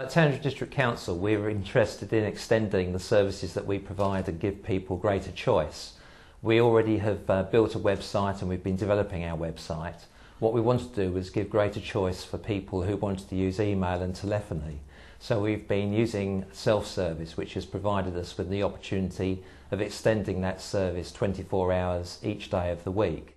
At Townsend District Council, we're interested in extending the services that we provide and give people greater choice. We already have built a website and we've been developing our website. What we wanted to do was give greater choice for people who wanted to use email and telephony. So we've been using self-service, which has provided us with the opportunity of extending that service 24 hours each day of the week.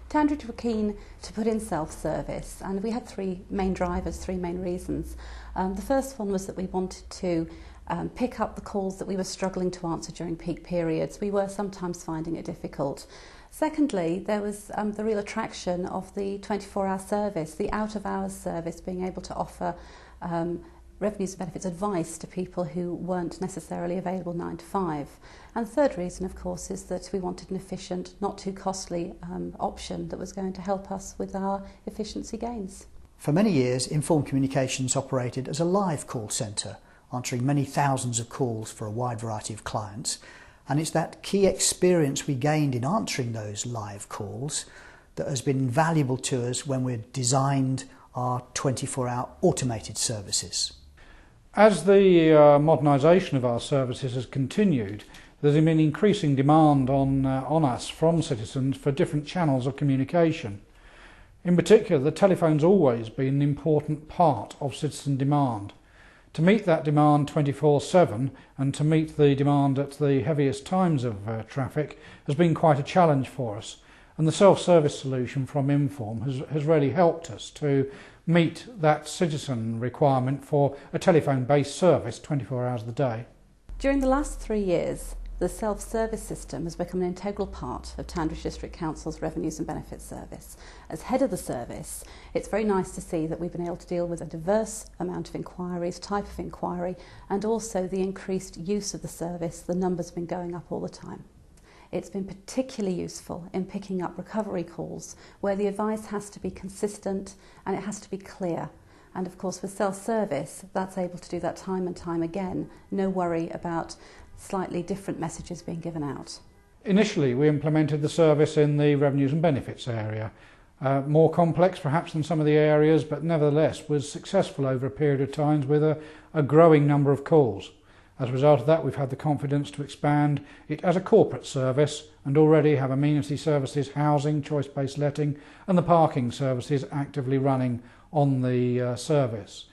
Townsend were keen to put in self-service, and we had three main drivers, three main reasons. The first one was that we wanted to pick up the calls that we were struggling to answer during peak periods. We were sometimes finding it difficult. Secondly, there was the real attraction of the 24-hour service, the out-of-hours service, being able to offer revenues and benefits advice to people who weren't necessarily available 9 to 5. And the third reason, of course, is that we wanted an efficient, not too costly option that was going to help us with our efficiency gains. For many years, Inform Communications operated as a live call centre, answering many thousands of calls for a wide variety of clients. And it's that key experience we gained in answering those live calls that has been invaluable to us when we've designed our 24-hour automated services. As the modernisation of our services has continued, there's been increasing demand on us from citizens for different channels of communication. In particular, the telephone's always been an important part of citizen demand. To meet that demand 24/7 and to meet the demand at the heaviest times of traffic has been quite a challenge for us, and the self-service solution from Inform has really helped us to meet that citizen requirement for a telephone-based service 24 hours of the day. During the last 3 years, the self-service system has become an integral part of Townsend District Council's Revenues and Benefits Service. As head of the service, it's very nice to see that we've been able to deal with a diverse amount of inquiries, type of inquiry, and also the increased use of the service. The numbers have been going up all the time. It's been particularly useful in picking up recovery calls where the advice has to be consistent and it has to be clear. And of course with self-service, that's able to do that time and time again. No worry about slightly different messages being given out. Initially we implemented the service in the revenues and benefits area. More complex perhaps than some of the areas, but nevertheless was successful over a period of time with a growing number of calls. As a result of that, we've had the confidence to expand it as a corporate service and already have amenity services, housing, choice-based letting and the parking services actively running on the service.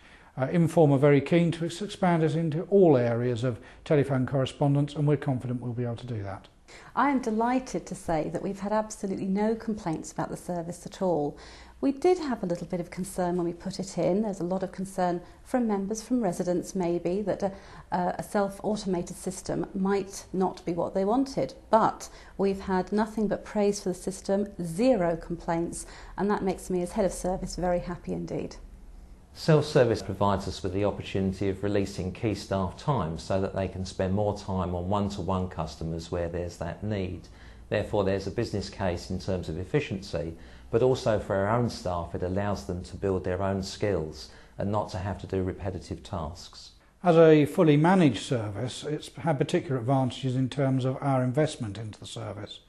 Inform are very keen to expand it into all areas of telephone correspondence, and we're confident we'll be able to do that. I am delighted to say that we've had absolutely no complaints about the service at all. We did have a little bit of concern when we put it in. There's a lot of concern from members, from residents maybe, that a self-automated system might not be what they wanted. But we've had nothing but praise for the system, 0 complaints, and that makes me as head of service very happy indeed. Self-service provides us with the opportunity of releasing key staff time so that they can spend more time on one-to-one customers where there's that need. Therefore there's a business case in terms of efficiency, but also for our own staff it allows them to build their own skills and not to have to do repetitive tasks. As a fully managed service, it's had particular advantages in terms of our investment into the service.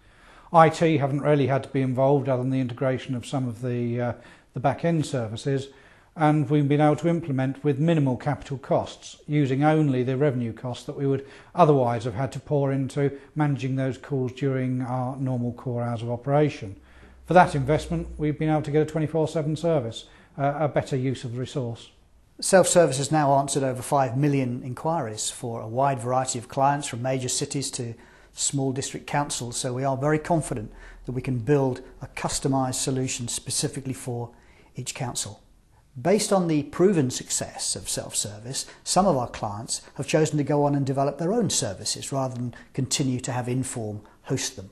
IT haven't really had to be involved other than the integration of some of the back-end services, and we've been able to implement with minimal capital costs, using only the revenue costs that we would otherwise have had to pour into managing those calls during our normal core hours of operation. For that investment, we've been able to get a 24/7 service, a better use of the resource. Self-service has now answered over 5 million inquiries for a wide variety of clients, from major cities to small district councils, so we are very confident that we can build a customised solution specifically for each council. Based on the proven success of self-service, some of our clients have chosen to go on and develop their own services rather than continue to have Inform host them.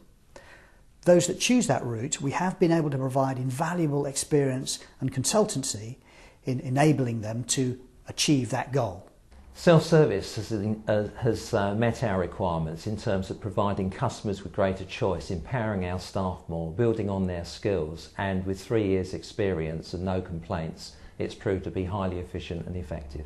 Those that choose that route, we have been able to provide invaluable experience and consultancy in enabling them to achieve that goal. Self-service has met our requirements in terms of providing customers with greater choice, empowering our staff more, building on their skills, and with 3 years experience and no complaints, it's proved to be highly efficient and effective.